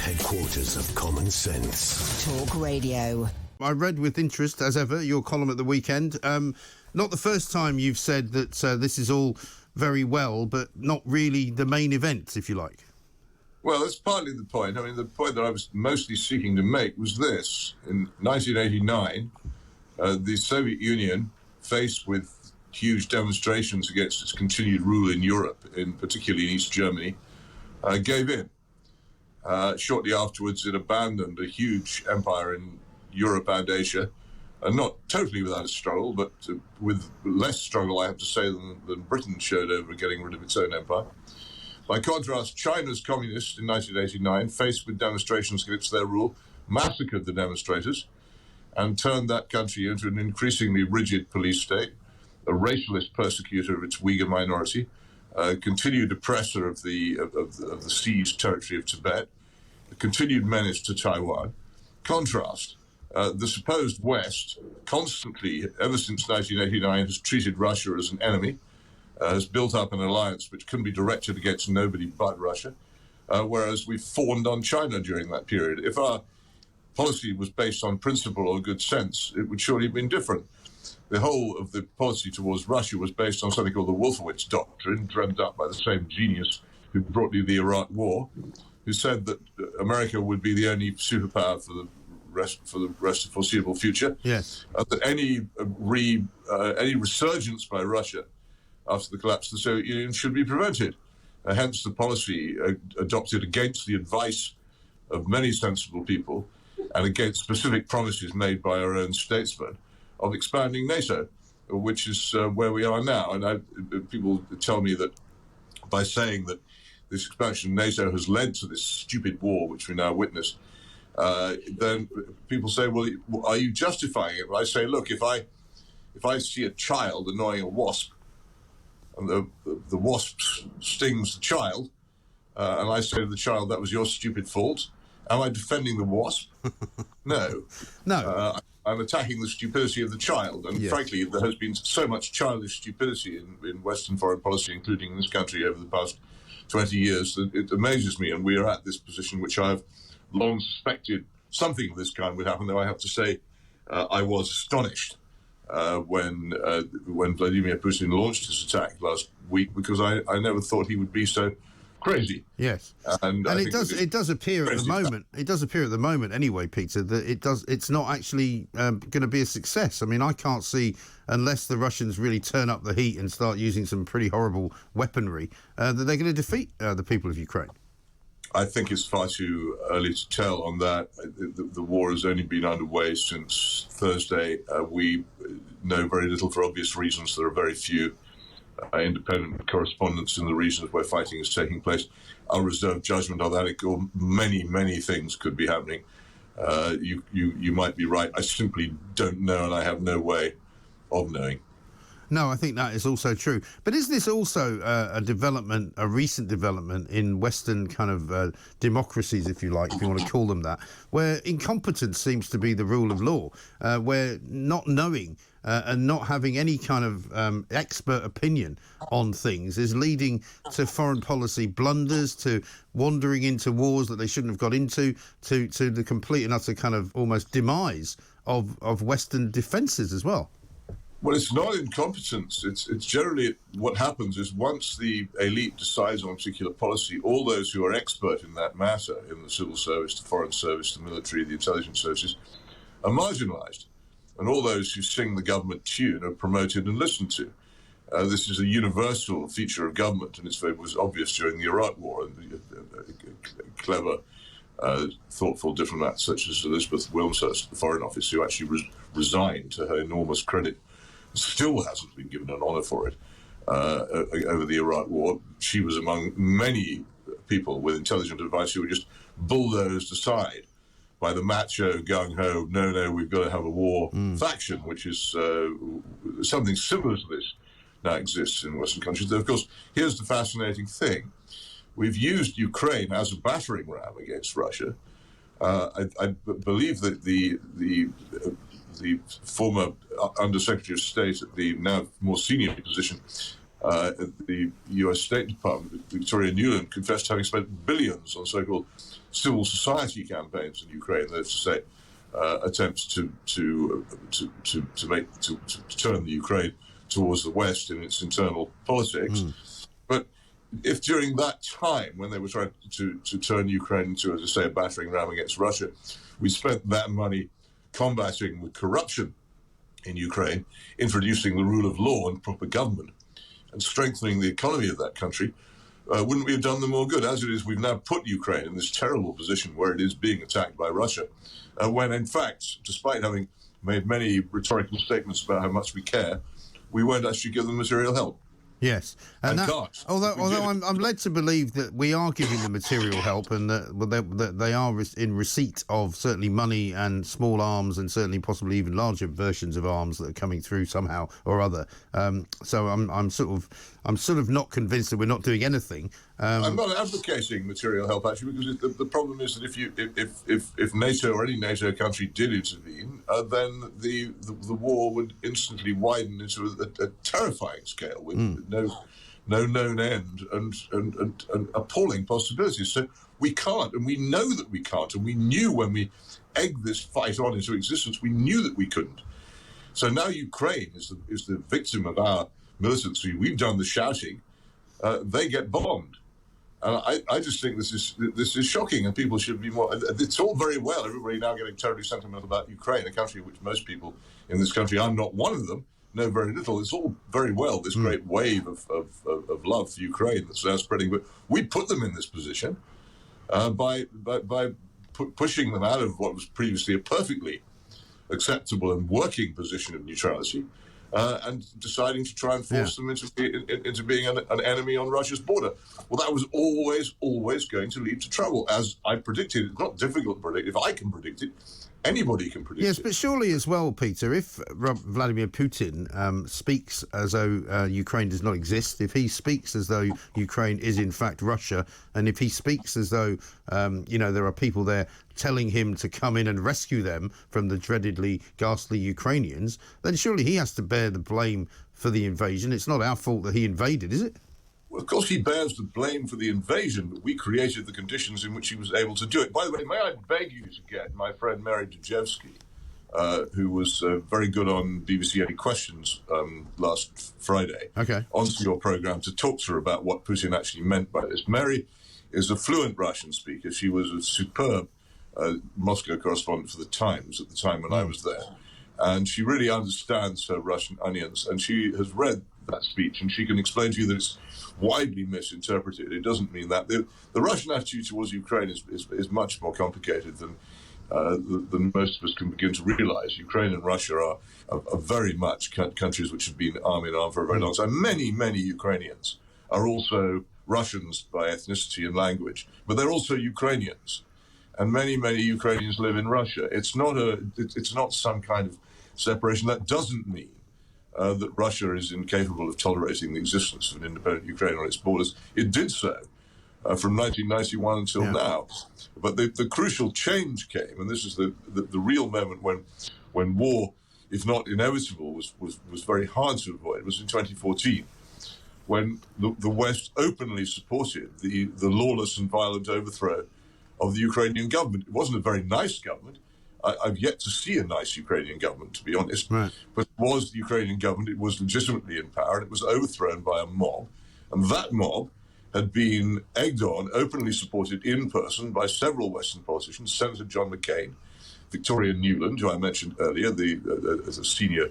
headquarters of common sense. Talk Radio. I read with interest, as ever, your column at the weekend. Not the first time you've said that this is all very well, but not really the main event, if you like. Well, that's partly the point. I mean, the point that I was mostly seeking to make was this. In 1989, the Soviet Union, faced with huge demonstrations against its continued rule in Europe, particularly in East Germany, gave in. Shortly afterwards, it abandoned a huge empire in Europe and Asia, not totally without a struggle, but with less struggle, I have to say, than Britain showed over getting rid of its own empire. By contrast, China's communists in 1989, faced with demonstrations against their rule, massacred the demonstrators and turned that country into an increasingly rigid police state, a racialist persecutor of its Uyghur minority, a continued oppressor of the seized territory of Tibet, a continued menace to Taiwan. Contrast, the supposed West constantly, ever since 1989, has treated Russia as an enemy, has built up an alliance which can be directed against nobody but Russia, whereas we've fawned on China during that period. If our policy was based on principle or good sense, it would surely have been different. The whole of the policy towards Russia was based on something called the Wolfowitz Doctrine, dreamt up by the same genius who brought you the Iraq War, who said that America would be the only superpower for the rest of the foreseeable future. Yes. That any resurgence by Russia after the collapse of the Soviet Union should be prevented. Hence the policy adopted against the advice of many sensible people and against specific promises made by our own statesmen of expanding NATO, which is where we are now. And people tell me that by saying that this expansion of NATO has led to this stupid war which we now witness, then people say, well, are you justifying it? Well, I say, look, if I see a child annoying a wasp, and the wasp stings the child, and I say to the child, that was your stupid fault, am I defending the wasp? No. No. I'm attacking the stupidity of the child. And yes. Frankly, there has been so much childish stupidity in Western foreign policy, including in this country, over the past 20 years, that it amazes me. And we are at this position which I have long suspected something of this kind would happen, though I have to say I was astonished when Vladimir Putin launched his attack last week, because I never thought he would be so crazy. Yes, and it does appear at the moment. It does appear at the moment, anyway, Peter, that it's not actually going to be a success. I mean, I can't see, unless the Russians really turn up the heat and start using some pretty horrible weaponry, that they're going to defeat the people of Ukraine. I think it's far too early to tell on that. The war has only been underway since Thursday. We know very little for obvious reasons. There are very few independent correspondents in the regions where fighting is taking place. I'll reserve judgment on that. Many things could be happening. You might be right. I simply don't know, and I have no way of knowing. No, I think that is also true. But is this also a recent development in Western kind of democracies, if you like, if you want to call them that, where incompetence seems to be the rule of law, where not knowing and not having any kind of expert opinion on things is leading to foreign policy blunders, to wandering into wars that they shouldn't have got into, to the complete and utter kind of almost demise of Western defences as well? Well, it's not incompetence. It's generally what happens is once the elite decides on a particular policy, all those who are expert in that matter, in the civil service, the foreign service, the military, the intelligence services, are marginalised. And all those who sing the government tune are promoted and listened to. This is a universal feature of government, and it was obvious during the Iraq War. And clever, thoughtful diplomats such as Elizabeth Wilmshurst, the Foreign Office, who actually resigned, to her enormous credit, still hasn't been given an honour for it over the Iraq War. She was among many people with intelligent advice who were just bulldozed aside by the macho gung-ho, no, we've got to have a war faction, which is something similar to this now exists in Western countries. Though, of course, here's the fascinating thing. We've used Ukraine as a battering ram against Russia. I believe that the former Undersecretary of State at the now more senior position The US State Department, Victoria Nuland, confessed having spent billions on so-called civil society campaigns in Ukraine. That is to say, attempts to turn the Ukraine towards the West in its internal politics. But if during that time, when they were trying to turn Ukraine into, as I say, a battering ram against Russia, we spent that money combating the corruption in Ukraine, introducing the rule of law and proper government, and strengthening the economy of that country, wouldn't we have done them more good? As it is, we've now put Ukraine in this terrible position where it is being attacked by Russia, when in fact, despite having made many rhetorical statements about how much we care, we won't actually give them material help. Yes, and although I'm led to believe that we are giving them material help, and that they are in receipt of certainly money and small arms, and certainly possibly even larger versions of arms that are coming through somehow or other. So I'm sort of not convinced that we're not doing anything. I'm not advocating material help, actually, because the problem is that if NATO or any NATO country did intervene, then the war would instantly widen into a terrifying scale with no known end and appalling possibilities. So we can't, and we know that we can't, and we knew when we egged this fight on into existence, we knew that we couldn't. So now Ukraine is the victim of our militancy. We've done the shouting. They get bombed. And I just think this is shocking, and people should be more. It's all very well, everybody now getting terribly sentimental about Ukraine, a country which most people in this country, I'm not one of them, know very little. It's all very well, this great wave of love for Ukraine that's now spreading, but we put them in this position by pushing them out of what was previously a perfectly acceptable and working position of neutrality, and deciding to try and force them into being an enemy on Russia's border. Well, that was always going to lead to trouble, as I predicted. It's not difficult to predict. If I can predict it, anybody can predict it. Yes, but surely as well, Peter, if Vladimir Putin speaks as though Ukraine does not exist, if he speaks as though Ukraine is in fact Russia, and if he speaks as though, there are people there telling him to come in and rescue them from the dreadedly ghastly Ukrainians, then surely he has to bear the blame for the invasion. It's not our fault that he invaded, is it? Well, of course he bears the blame for the invasion, but we created the conditions in which he was able to do it. By the way, may I beg you to get my friend Mary Dejevsky, who was very good on BBC Any Questions last Friday, onto your programme to talk to her about what Putin actually meant by this. Mary is a fluent Russian speaker. She was a superb Moscow correspondent for the Times at the time when I was there. And she really understands her Russian onions, and she has read that speech, and she can explain to you that it's widely misinterpreted. It doesn't mean that. The Russian attitude towards Ukraine is much more complicated than most of us can begin to realise. Ukraine and Russia are very much countries which have been arm in arm for a very long time. Many Ukrainians are also Russians by ethnicity and language, but they're also Ukrainians. And many Ukrainians live in Russia. It's not some kind of separation. That doesn't mean that Russia is incapable of tolerating the existence of an independent Ukraine on its borders. It did so from 1991 until now. But the crucial change came, and this is the real moment when war, if not inevitable, was very hard to avoid. It was in 2014, when the West openly supported the lawless and violent overthrow of the Ukrainian government. It wasn't a very nice government. I've yet to see a nice Ukrainian government, to be honest. Right. But it was the Ukrainian government. It was legitimately in power, and it was overthrown by a mob. And that mob had been egged on, openly supported in person by several Western politicians, Senator John McCain, Victoria Nuland, who I mentioned earlier, as a senior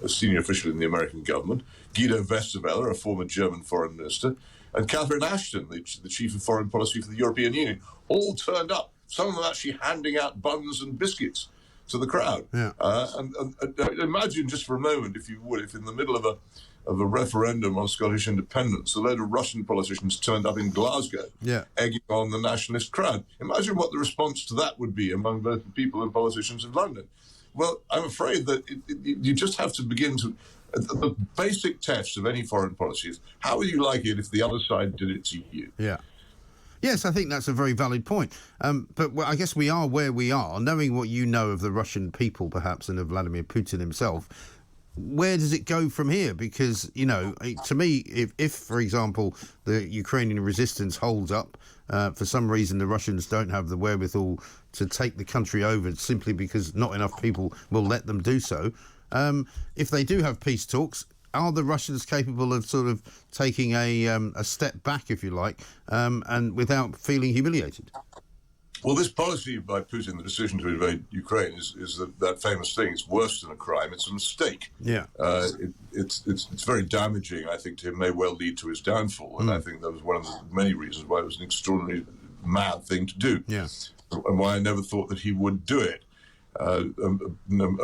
official in the American government, Guido Westerwelle, a former German foreign minister, and Catherine Ashton, the chief of foreign policy for the European Union, all turned up. Some of them actually handing out buns and biscuits to the crowd. Yeah. And imagine just for a moment, if you would, if in the middle of a referendum on Scottish independence, a load of Russian politicians turned up in Glasgow, egging on the nationalist crowd. Imagine what the response to that would be among both the people and politicians of London. Well, I'm afraid that you just have to begin to... The basic test of any foreign policy is, how would you like it if the other side did it to you? Yeah. Yes, I think that's a very valid point. But I guess we are where we are, knowing what you know of the Russian people, perhaps, and of Vladimir Putin himself. where does it go from here? Because, to me, if for example, the Ukrainian resistance holds up, for some reason the Russians don't have the wherewithal to take the country over simply because not enough people will let them do so. If they do have peace talks, are the Russians capable of sort of taking a step back, if you like, and without feeling humiliated? Well, this policy by Putin, the decision to invade Ukraine, is that famous thing. It's worse than a crime. It's a mistake. Yeah. It's very damaging, I think, to him, may well lead to his downfall. And I think that was one of the many reasons why it was an extraordinarily mad thing to do. Yeah. And why I never thought that he would do it. A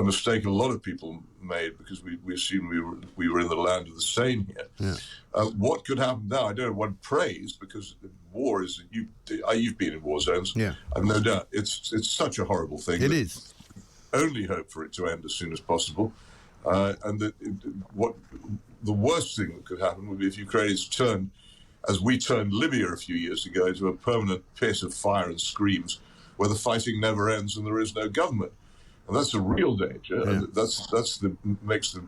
mistake a lot of people made because we assumed we were in the land of the sane here. Yeah. What could happen now? I don't know. One prays because war is. You've been in war zones. Yeah. I've no doubt. It's such a horrible thing. It is. Only hope for it to end as soon as possible. And what the worst thing that could happen would be if Ukrainians turned, as we turned Libya a few years ago, into a permanent pit of fire and screams, where the fighting never ends and there is no government. And that's a real danger. Yeah. And that's makes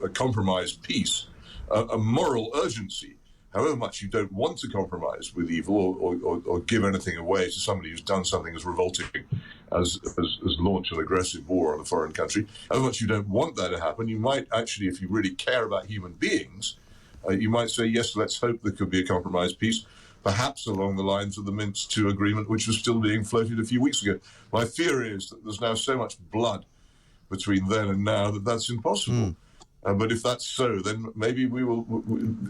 a compromised peace a moral urgency. However much you don't want to compromise with evil or give anything away to somebody who's done something as revolting as launch an aggressive war on a foreign country, however much you don't want that to happen, you might actually, if you really care about human beings, you might say, yes, let's hope there could be a compromised peace, perhaps along the lines of the Minsk II agreement, which was still being floated a few weeks ago. My fear is that there's now so much blood between then and now that that's impossible. But if that's so, then maybe we will.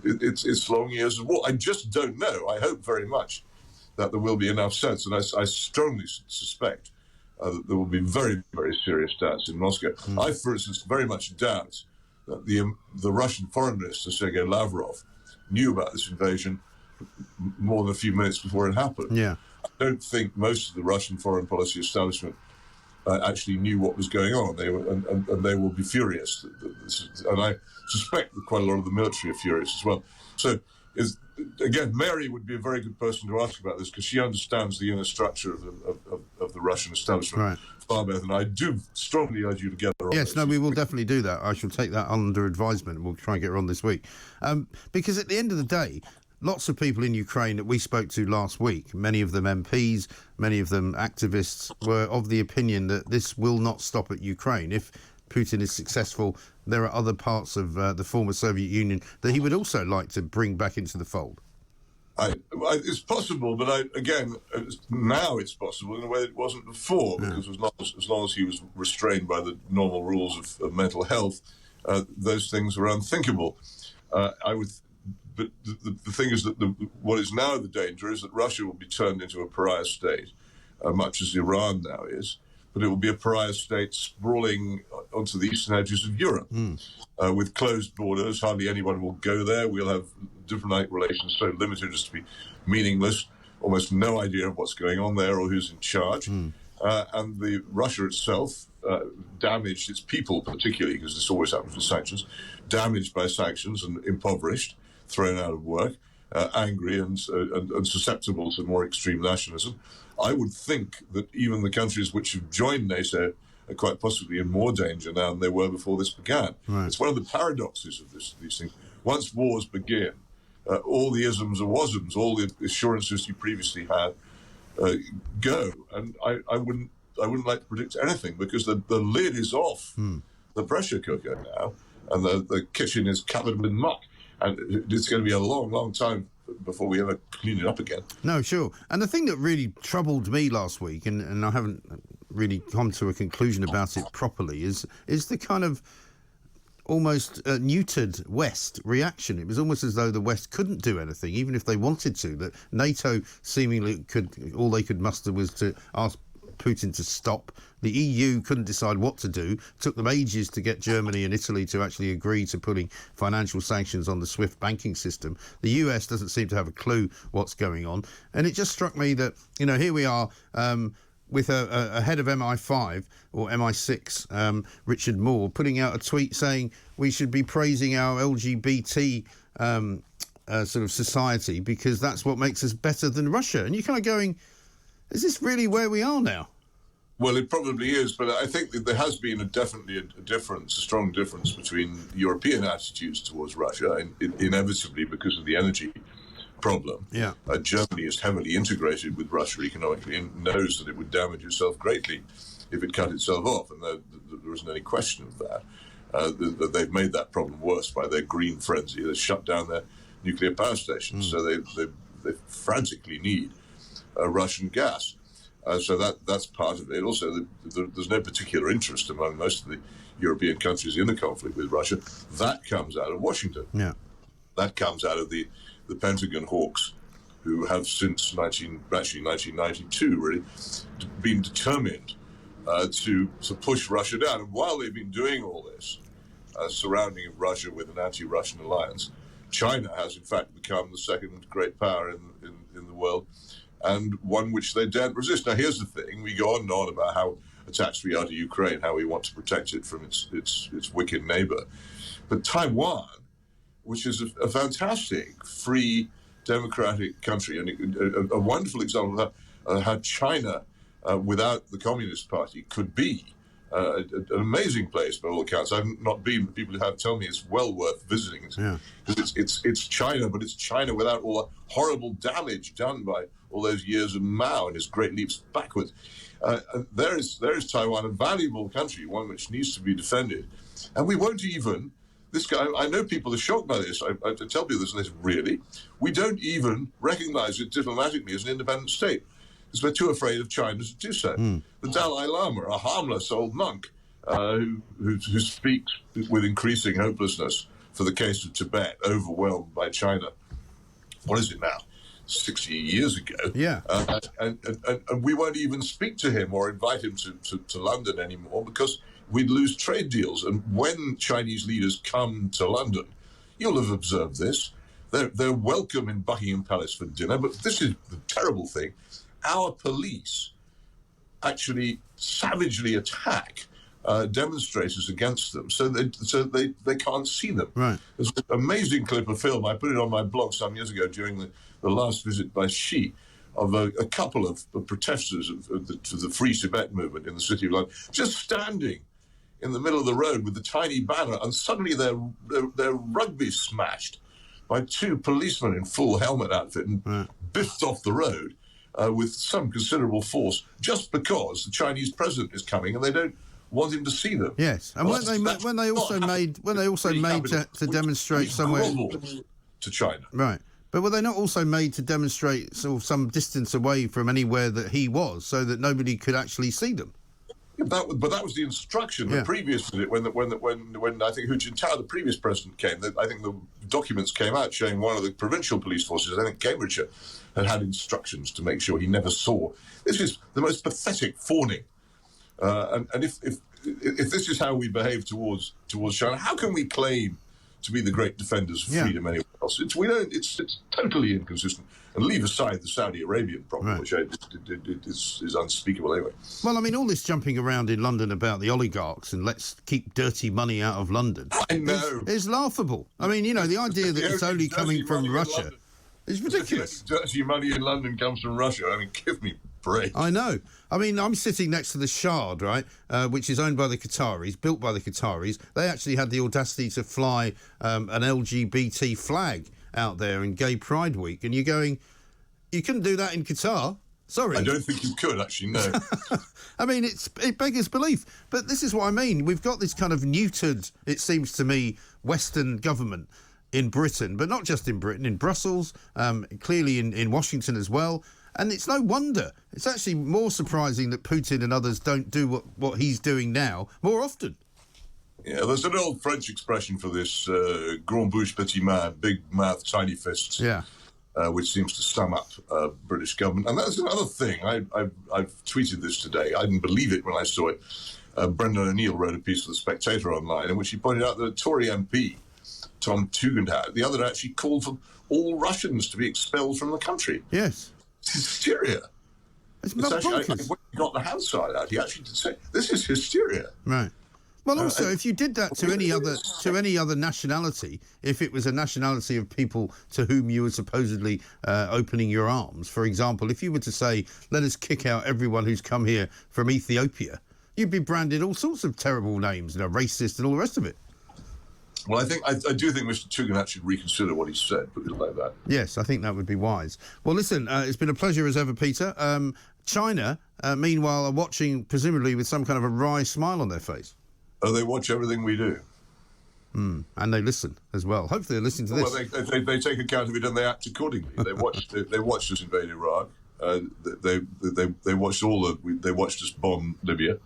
It's long years of war. I just don't know. I hope very much that there will be enough sense, and I strongly suspect that there will be very, very serious doubts in Moscow. I, for instance, very much doubt that the Russian Foreign Minister Sergei Lavrov knew about this invasion more than a few minutes before it happened. Yeah. I don't think most of the Russian foreign policy establishment actually knew what was going on. They will be furious. And I suspect that quite a lot of the military are furious as well. So, again, Mary would be a very good person to ask about this because she understands the inner structure of the Russian establishment far better than I do. Strongly urge you to get her on. Yes, no, we will definitely do that. I shall take that under advisement and we'll try and get her on this week. Because at the end of the day, lots of people in Ukraine that we spoke to last week, many of them MPs, many of them activists, were of the opinion that this will not stop at Ukraine. If Putin is successful, there are other parts of the former Soviet Union that he would also like to bring back into the fold. It's possible, but now it's possible in a way that it wasn't before, because as long as he was restrained by the normal rules of mental health, those things were unthinkable. But the thing is that what is now the danger is that Russia will be turned into a pariah state, much as Iran now is, but it will be a pariah state sprawling onto the eastern edges of Europe, with closed borders. Hardly anyone will go there. We'll have diplomatic relations so limited as to be meaningless, almost no idea of what's going on there or who's in charge. And the Russia itself, damaged, its people particularly, because this always happens with sanctions, damaged by sanctions and impoverished, thrown out of work, angry and susceptible to more extreme nationalism. I would think that even the countries which have joined NATO are quite possibly in more danger now than they were before this began. It's one of the paradoxes of these things. Once wars begin, all the isms or wasms, all the assurances you previously had, go. And I wouldn't like to predict anything because the lid is off the pressure cooker now, and the kitchen is covered with muck. And it's going to be a long, long time before we ever clean it up again. No, sure. And the thing that really troubled me last week, and I haven't really come to a conclusion about it properly, is the kind of almost neutered West reaction. It was almost as though the West couldn't do anything, even if they wanted to, that NATO seemingly all they could muster was to ask Putin to stop. The EU couldn't decide what to do. It took them ages to get Germany and Italy to actually agree to putting financial sanctions on the SWIFT banking system. The US doesn't seem to have a clue what's going on. And it just struck me that, here we are with a head of MI5 or MI6, Richard Moore, putting out a tweet saying we should be praising our LGBT sort of society because that's what makes us better than Russia. And you're kind of going, is this really where we are now? Well, it probably is, but I think that there has been definitely a difference, a strong difference between European attitudes towards Russia, inevitably because of the energy problem. Yeah. Germany is heavily integrated with Russia economically and knows that it would damage itself greatly if it cut itself off, and there isn't any question of that. They've made that problem worse by their green frenzy. They shut down their nuclear power stations, so they frantically need Russian gas. So that's part of it. Also, there's no particular interest among most of the European countries in the conflict with Russia. That comes out of Washington. Yeah. That comes out of the Pentagon hawks, who have since 1992 really been determined to push Russia down. And while they've been doing all this, surrounding Russia with an anti-Russian alliance, China has in fact become the second great power in the world, and one which they daren't resist. Now, here's the thing: we go on and on about how attached we are to Ukraine, how we want to protect it from its wicked neighbor, but Taiwan, which is a fantastic, free, democratic country, and a wonderful example of how China, without the Communist Party, could be an amazing place by all accounts. I've not been, but people have told me it's well worth visiting. Yeah. Because it's China, but it's China without all the horrible damage done by all those years of Mao and his great leaps backwards. There is Taiwan, a valuable country, one which needs to be defended, and we won't even. This guy, I know people are shocked by this. I tell people this, really, we don't even recognize it diplomatically as an independent state because we're too afraid of China to do so. The Dalai Lama, a harmless old monk who speaks with increasing hopelessness for the case of Tibet, overwhelmed by China. What is it now? 60 years ago. Yeah. And we won't even speak to him or invite him to London anymore because we'd lose trade deals. And when Chinese leaders come to London, you'll have observed this, they're welcome in Buckingham Palace for dinner, but this is the terrible thing. Our police actually savagely attack demonstrators against them, so they can't see them. Right. There's an amazing clip of film. I put it on my blog some years ago during the last visit by Xi of a couple of protesters to the Free Tibet movement in the city of London, just standing in the middle of the road with the tiny banner, and suddenly their rugby smashed by two policemen in full helmet outfit and biffed off the road with some considerable force, just because the Chinese president is coming and they don't want him to see them. Yes, and when they also made to demonstrate somewhere to China, right? But were they not also made to demonstrate sort of some distance away from anywhere that he was, so that nobody could actually see them? Yeah, but that was the instruction. The previous visit, when I think Hu Jintao, the previous president, came, I think the documents came out showing one of the provincial police forces, I think Cambridgeshire, had instructions to make sure he never saw. This is the most pathetic fawning. And if this is how we behave towards China, how can we claim to be the great defenders of freedom anywhere else? It's totally inconsistent. And leave aside the Saudi Arabian problem, which is unspeakable anyway. Well, I mean, all this jumping around in London about the oligarchs and let's keep dirty money out of London is laughable. I mean, the idea that it's only coming from Russia is ridiculous. Dirty money in London comes from Russia. I mean, give me a break. I know. I mean, I'm sitting next to the Shard, right, which is owned by the Qataris, built by the Qataris. They actually had the audacity to fly an LGBT flag out there in Gay Pride Week, and you're going, you couldn't do that in Qatar. Sorry. I don't think you could, actually, no. I mean, it beggars belief. But this is what I mean. We've got this kind of neutered, it seems to me, Western government in Britain, but not just in Britain, in Brussels, clearly in Washington as well. And it's no wonder. It's actually more surprising that Putin and others don't do what he's doing now more often. Yeah, there's an old French expression for this, grand bouche, petit main, big mouth, tiny fists, which seems to sum up British government. And that's another thing. I've tweeted this today. I didn't believe it when I saw it. Brendan O'Neill wrote a piece for The Spectator online in which he pointed out that a Tory MP, Tom Tugendhat, the other actually called for all Russians to be expelled from the country. Yes. It's hysteria. It's not actually, bonkers. when he got the Hansard out, he actually did say, this is hysteria. Right. Well, also, if you did that to any other nationality, if it was a nationality of people to whom you were supposedly opening your arms, for example, if you were to say, let us kick out everyone who's come here from Ethiopia, you'd be branded all sorts of terrible names, racist and all the rest of it. Well, I do think Mr. Tugendhat should reconsider what he said, put it like that. Yes, I think that would be wise. Well, listen, it's been a pleasure as ever, Peter. China, meanwhile, are watching, presumably with some kind of a wry smile on their face. Oh, they watch everything we do. And they listen as well. Hopefully they're listening to this. Well, they take account of it and they act accordingly. They watched us invade Iraq. They watched they watched us bomb Libya.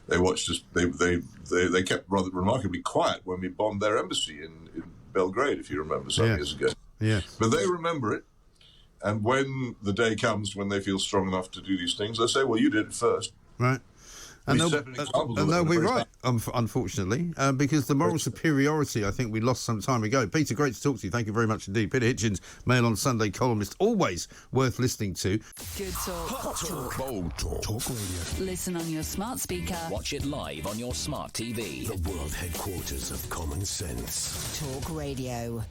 They watched us. They kept rather remarkably quiet when we bombed their embassy in Belgrade, if you remember, some years ago. Yes. But they remember it, and when the day comes when they feel strong enough to do these things, they say, "Well, you did it first." Right. And they'll be right, unfortunately, because the moral superiority, I think, we lost some time ago. Peter, great to talk to you. Thank you very much indeed. Peter Hitchens, Mail on Sunday columnist, always worth listening to. Good talk. Hot talk. Bold talk. Talk radio. Listen on your smart speaker. Watch it live on your smart TV. The world headquarters of common sense. Talk Radio.